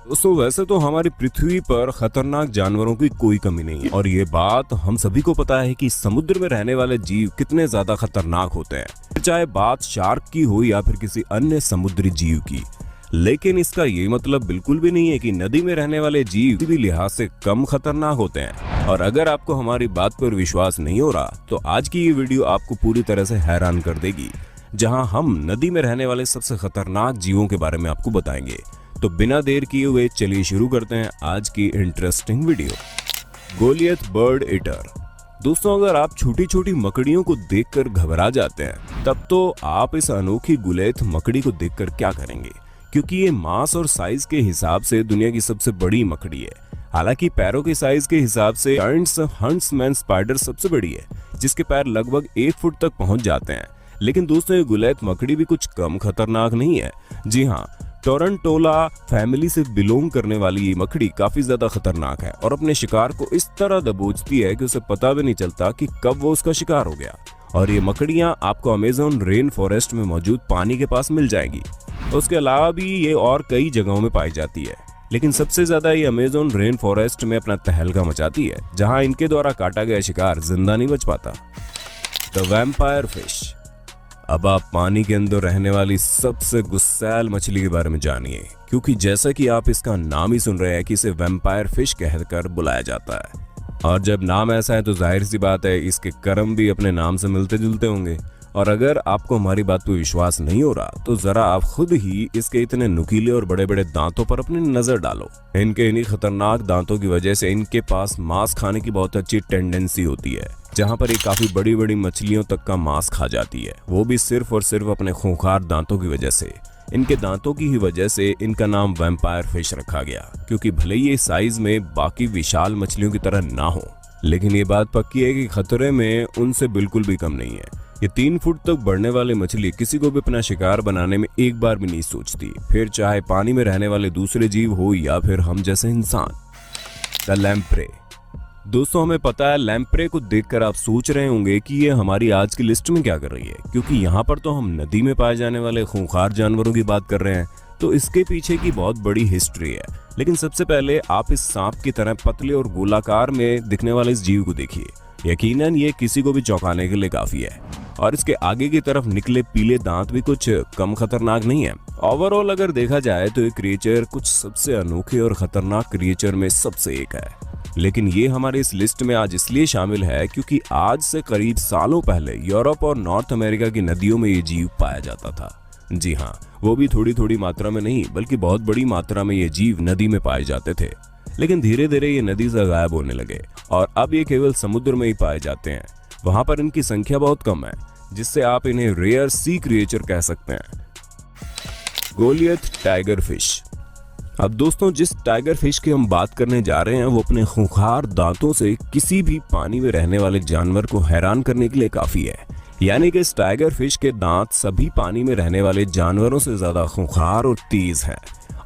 दोस्तों वैसे तो हमारी पृथ्वी पर खतरनाक जानवरों की कोई कमी नहीं है और ये बात हम सभी को पता है कि समुद्र में रहने वाले जीव कितने ज्यादा खतरनाक होते हैं, चाहे बात शार्क की हो या फिर किसी अन्य समुद्री जीव की। लेकिन इसका ये मतलब बिल्कुल भी नहीं है कि नदी में रहने वाले जीव किसी भी लिहाज से कम खतरनाक होते हैं। और अगर आपको हमारी बात पर विश्वास नहीं हो रहा तो आज की ये वीडियो आपको पूरी तरह से हैरान कर देगी, जहां हम नदी में रहने वाले सबसे खतरनाक जीवों के बारे में आपको बताएंगे। तो बिना देर किए हुए चलिए शुरू करते हैं आज की interesting video. Goliath bird eater. दोस्तों अगर आप छोटी छोटी मकड़ियों को देखकर घबरा जाते हैं तब तो आप इस अनोखी गुलेथ मकड़ी को देखकर क्या करेंगे, क्योंकि ये मांस और साइज के हिसाब से दुनिया की सबसे बड़ी मकड़ी है। हालांकि पैरों के साइज के हिसाब से हंट्समैन स्पाइडर सबसे बड़ी है, जिसके पैर लगभग 1 फुट तक पहुंच जाते हैं। लेकिन दोस्तों ये गुलेथ मकड़ी भी कुछ कम खतरनाक नहीं है। जी हाँ, टोरंटोला फैमिली से बिलोंग करने वाली ये मकड़ी काफी ज्यादा खतरनाक है और अपने शिकार को इस तरह दबोचती है कि उसे पता भी नहीं चलता कि कब वो उसका शिकार हो गया। और ये मकड़ियां आपको अमेज़न रेन फॉरेस्ट में मौजूद पानी के पास मिल जाएंगी। उसके अलावा भी ये और कई जगहों में पाई जाती है, लेकिन सबसे ज्यादा ये अमेज़न रेन फॉरेस्ट में अपना तहलका मचाती है, जहां इनके द्वारा काटा गया शिकार जिंदा नहीं बच पाता। The vampire fish. अब आप पानी के अंदर रहने वाली सबसे गुस्सैल मछली के बारे में जानिए, क्योंकि जैसा कि आप इसका नाम ही सुन रहे हैं कि इसे वैम्पायर फिश कहकर बुलाया जाता है। और जब नाम ऐसा है तो जाहिर सी बात है इसके कर्म भी अपने नाम से मिलते जुलते होंगे। और अगर आपको हमारी बात पर विश्वास नहीं हो रहा तो जरा आप खुद ही इसके इतने नुकीले और बड़े बड़े दांतों पर अपनी नजर डालो। इनके इन्हीं खतरनाक दांतों की वजह से इनके पास मांस खाने की बहुत अच्छी टेंडेंसी होती है, जहां पर ये काफी बड़ी बड़ी मछलियों तक का मांस खा जाती है, वो भी सिर्फ और सिर्फ अपने खूंखार दांतों की वजह से। इनके दांतों की ही वजह से इनका नाम वैम्पायर फिश रखा गया, क्योंकि भले ही ये साइज में बाकी विशाल मछलियों की तरह ना हो, लेकिन ये बात पक्की है कि खतरे में उनसे बिल्कुल भी कम नहीं है। ये 3 फुट तक बढ़ने वाली मछली किसी को भी अपना शिकार बनाने में एक बार भी नहीं सोचती, फिर चाहे पानी में रहने वाले दूसरे जीव हो या फिर हम जैसे इंसान। The lamprey. दोस्तों हमें पता है लैम्प्रे को देखकर आप सोच रहे होंगे कि ये हमारी आज की लिस्ट में क्या कर रही है, क्योंकि यहाँ पर तो हम नदी में पाए जाने वाले खूंखार जानवरों की बात कर रहे हैं, तो इसके पीछे की बहुत बड़ी हिस्ट्री है। लेकिन सबसे पहले आप इस सांप की तरह पतले और गोलाकार में दिखने वाले इस जीव को देखिए। यकीनन ये किसी को भी चौंकाने के लिए काफी है। और इसके आगे की तरफ निकले पीले दांत भी कुछ कम खतरनाक नहीं है। ओवरऑल अगर देखा जाए तो ये क्रिएचर कुछ सबसे अनोखे और खतरनाक क्रिएचर में सबसे एक है। लेकिन ये हमारे इस लिस्ट में आज इसलिए शामिल है क्योंकि आज से करीब सालों पहले यूरोप और नॉर्थ अमेरिका की नदियों में ये जीव पाया जाता था। जी हाँ, वो भी थोड़ी थोड़ी मात्रा में नहीं बल्कि बहुत बड़ी मात्रा में ये जीव नदी में पाए जाते थे। लेकिन धीरे धीरे ये नदी से गायब होने लगे और अब ये केवल समुद्र में ही पाए जाते हैं। वहां पर इनकी संख्या बहुत कम है, जिससे आप इन्हें रेयर सी क्रिएचर कह सकते हैं। Goliath tiger fish. अब दोस्तों जिस टाइगर फिश की हम बात करने जा रहे हैं वो अपने खूंखार दांतों से किसी भी पानी में रहने वाले जानवर को हैरान करने के लिए काफी है। यानी कि इस टाइगर फिश के दांत सभी पानी में रहने वाले जानवरों से ज्यादा खूंखार और तेज है,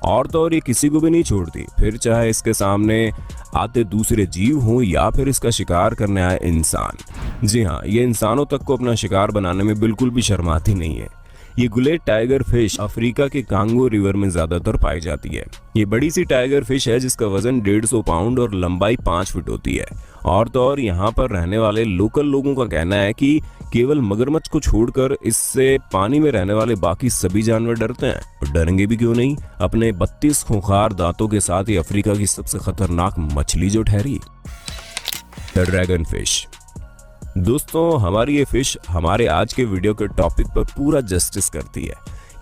और तो और ये किसी को भी नहीं छोड़ती, फिर चाहे इसके सामने आते दूसरे जीव हों या फिर इसका शिकार करने आए इंसान। जी हाँ, ये इंसानों तक को अपना शिकार बनाने में बिल्कुल भी शर्माती नहीं है। ये गुलेट टाइगर फिश अफ्रीका के कांगो रिवर में ज्यादातर पाई जाती है। ये बड़ी सी टाइगर फिश है जिसका वजन 150 पाउंड और लंबाई 5 फुट होती है। और तो और यहाँ पर रहने वाले लोकल लोगों का कहना है कि केवल मगरमच्छ को छोड़कर इससे पानी में रहने वाले बाकी सभी जानवर डरते हैं, और डरेंगे भी क्यों नहीं। अपने 32 खूंखार दांतों के साथ ये अफ्रीका की सबसे खतरनाक मछली जो ठहरी। The dragon fish. दोस्तों हमारी ये फिश हमारे आज के वीडियो के टॉपिक पर पूरा जस्टिस करती है,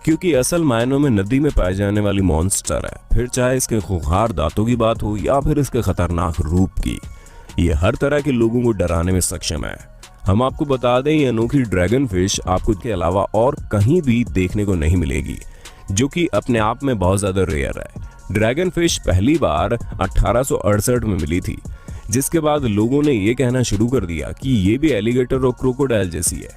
क्योंकि असल मायनों में नदी में पाए जाने वाली मॉन्स्टर है, फिर चाहे इसके खूंखार दांतों की बात हो या फिर इसके खतरनाक रूप की। ये हर तरह के लोगों को डराने में सक्षम है। हम आपको बता दें ये अनोखी ड्रैगन फिश आपको इसके अलावा और कहीं भी देखने को नहीं मिलेगी, जो कि अपने आप में बहुत ज्यादा रेयर है। ड्रैगन फिश पहली बार 1868 में मिली थी, जिसके बाद लोगों ने ये कहना शुरू कर दिया कि ये भी एलिगेटर और क्रोकोडाइल जैसी है।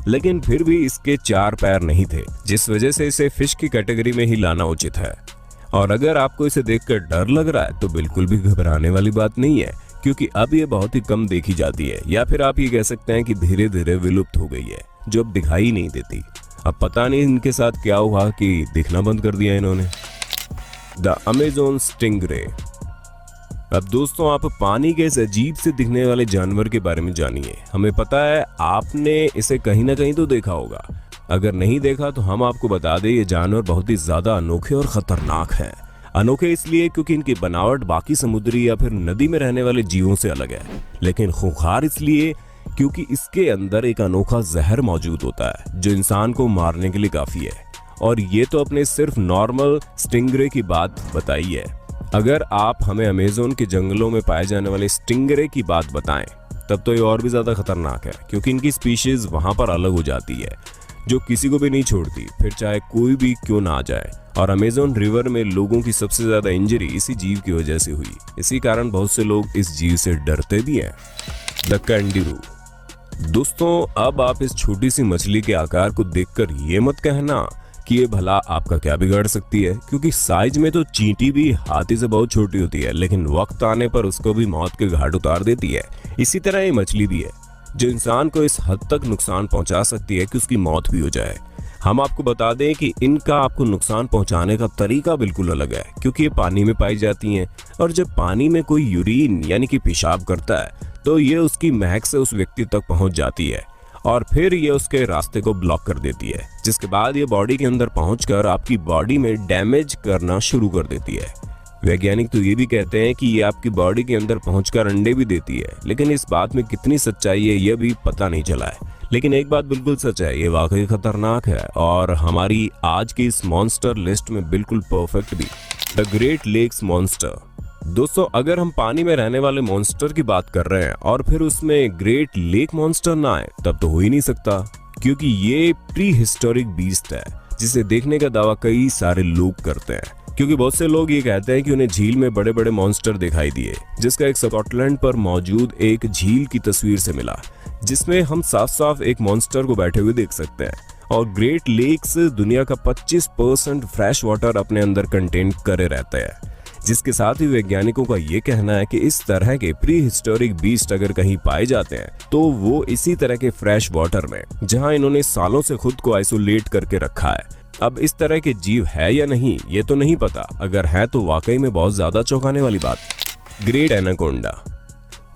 लेकिन फिर भी इसके 4 पैर नहीं थे, जिस वजह से इसे फिश की कैटेगरी में ही लाना उचित है। और अगर आपको इसे देखकर डर लग रहा है तो बिल्कुल भी घबराने वाली बात नहीं है, क्योंकि अब ये बहुत ही कम देखी जाती है, या फिर आप ये कह सकते हैं कि धीरे धीरे विलुप्त हो गई है, जो अब दिखाई नहीं देती। अब पता नहीं इनके साथ क्या हुआ कि दिखना बंद कर दिया इन्होंने। The Amazon stingray. अब दोस्तों, आप पानी के इस अजीब से दिखने वाले जानवर के बारे में जानिए। हमें पता है आपने इसे कहीं ना कहीं तो देखा होगा, अगर नहीं देखा तो हम आपको बता दें, ये जानवर बहुत ही ज्यादा अनोखे और खतरनाक हैं। अनोखे इसलिए क्योंकि इनकी बनावट बाकी समुद्री या फिर नदी में रहने वाले जीवों से अलग है, लेकिन खूंखार इसलिए क्योंकि इसके अंदर एक अनोखा जहर मौजूद होता है जो इंसान को मारने के लिए काफी है। और ये तो अपने सिर्फ नॉर्मल स्टिंगरे की बात बताई है। अगर आप हमें अमेज़न के जंगलों में पाए जाने वाले स्टिंगरे की बात बताएं तब तो ये और भी ज्यादा खतरनाक है, क्योंकि इनकी स्पीशीज वहां पर अलग हो जाती है जो किसी को भी नहीं छोड़ती, फिर चाहे कोई भी क्यों ना आ जाए। और अमेज़न रिवर में लोगों की सबसे ज्यादा इंजरी इसी जीव की वजह से हुई। इसी कारण बहुत से लोग इस जीव से डरते भी हैं। The candiru. दोस्तों, अब आप इस छोटी सी मछली के आकार को देखकर ये मत कहना कि ये भला आपका क्या बिगाड़ सकती है, क्योंकि साइज में तो चींटी भी हाथी से बहुत छोटी होती है, लेकिन वक्त आने पर उसको भी मौत के घाट उतार देती है। इसी तरह ये मछली भी है जो इंसान को इस हद तक नुकसान पहुंचा सकती है कि उसकी मौत भी हो जाए। हम आपको बता दें कि इनका आपको नुकसान पहुंचाने का तरीका बिल्कुल अलग है, क्योंकि ये पानी में पाई जाती हैं और जब पानी में कोई यूरिन यानी कि पेशाब करता है तो ये उसकी महक से उस व्यक्ति तक पहुंच जाती है और फिर ये उसके रास्ते को ब्लॉक कर देती है, जिसके बाद ये बॉडी के अंदर पहुंचकर आपकी बॉडी में डैमेज करना शुरू कर देती है। वैज्ञानिक तो ये भी कहते हैं कि ये आपकी बॉडी के अंदर पहुंचकर अंडे भी देती है, लेकिन इस बात में कितनी सच्चाई है ये भी पता नहीं चला है। लेकिन एक बात बिल्कुल सच है, ये वाकई खतरनाक है और हमारी आज की इस मॉन्स्टर लिस्ट में बिल्कुल परफेक्ट भी। The great lakes monster. दोस्तों, अगर हम पानी में रहने वाले मॉन्स्टर की बात कर रहे हैं और फिर उसमें ग्रेट लेक मॉन्स्टर ना आए तब तो हो ही नहीं सकता, क्योंकि ये प्री हिस्टोरिक बीस्ट है जिसे देखने का दावा कई सारे लोग करते हैं। क्योंकि बहुत से लोग ये कहते हैं कि उन्हें झील में बड़े बड़े मॉन्स्टर दिखाई दिए, जिसका एक स्कॉटलैंड पर मौजूद एक झील की तस्वीर से मिला, जिसमें हम साफ साफ एक मॉन्स्टर को बैठे हुए देख सकते हैं। और ग्रेट लेक्स दुनिया का 25% फ्रेश वाटर अपने अंदर कंटेन करे रहते हैं, जिसके साथ ही वैज्ञानिकों का ये कहना है कि इस तरह के प्री हिस्टोरिक बीस्ट अगर कहीं पाए जाते हैं तो वो इसी तरह के फ्रेश वाटर में, जहां इन्होंने सालों से खुद को आइसोलेट करके रखा है। अब इस तरह के जीव है या नहीं ये तो नहीं पता, अगर है तो वाकई में बहुत ज्यादा चौंकाने वाली बात। Great anaconda.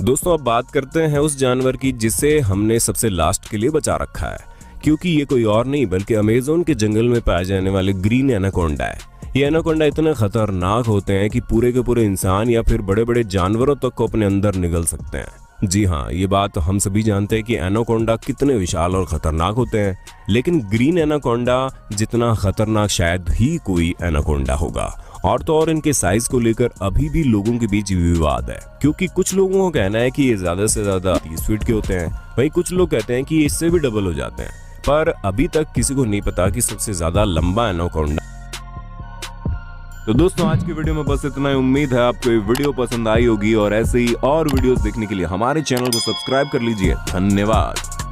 दोस्तों, अब बात करते हैं उस जानवर की जिसे हमने सबसे लास्ट के लिए बचा रखा है, क्योंकि ये कोई और नहीं बल्कि अमेज़न के जंगल में पाए जाने वाले ग्रीन एनाकोंडा है। ये एनाकोंडा इतने खतरनाक होते हैं कि पूरे के पूरे इंसान या फिर बड़े बड़े जानवरों तक को अपने अंदर निगल सकते हैं। जी हाँ, ये बात हम सभी जानते हैं कि एनाकोंडा कितने विशाल और खतरनाक होते हैं, लेकिन ग्रीन एनाकोंडा जितना खतरनाक शायद ही कोई एनाकोंडा होगा। और तो और इनके साइज को लेकर अभी भी लोगों के बीच विवाद है, क्योंकि कुछ लोगों का कहना है कि ये ज्यादा से ज्यादा 30 फीट के होते हैं, वहीं कुछ लोग कहते हैं कि ये इससे भी डबल हो जाते हैं। पर अभी तक किसी को नहीं पता कि सबसे ज्यादा लंबा एनाकोंडा। तो दोस्तों, आज की वीडियो में बस इतना ही। उम्मीद है आपको ये वीडियो पसंद आई होगी और ऐसे ही और वीडियोस देखने के लिए हमारे चैनल को सब्सक्राइब कर लीजिए। धन्यवाद।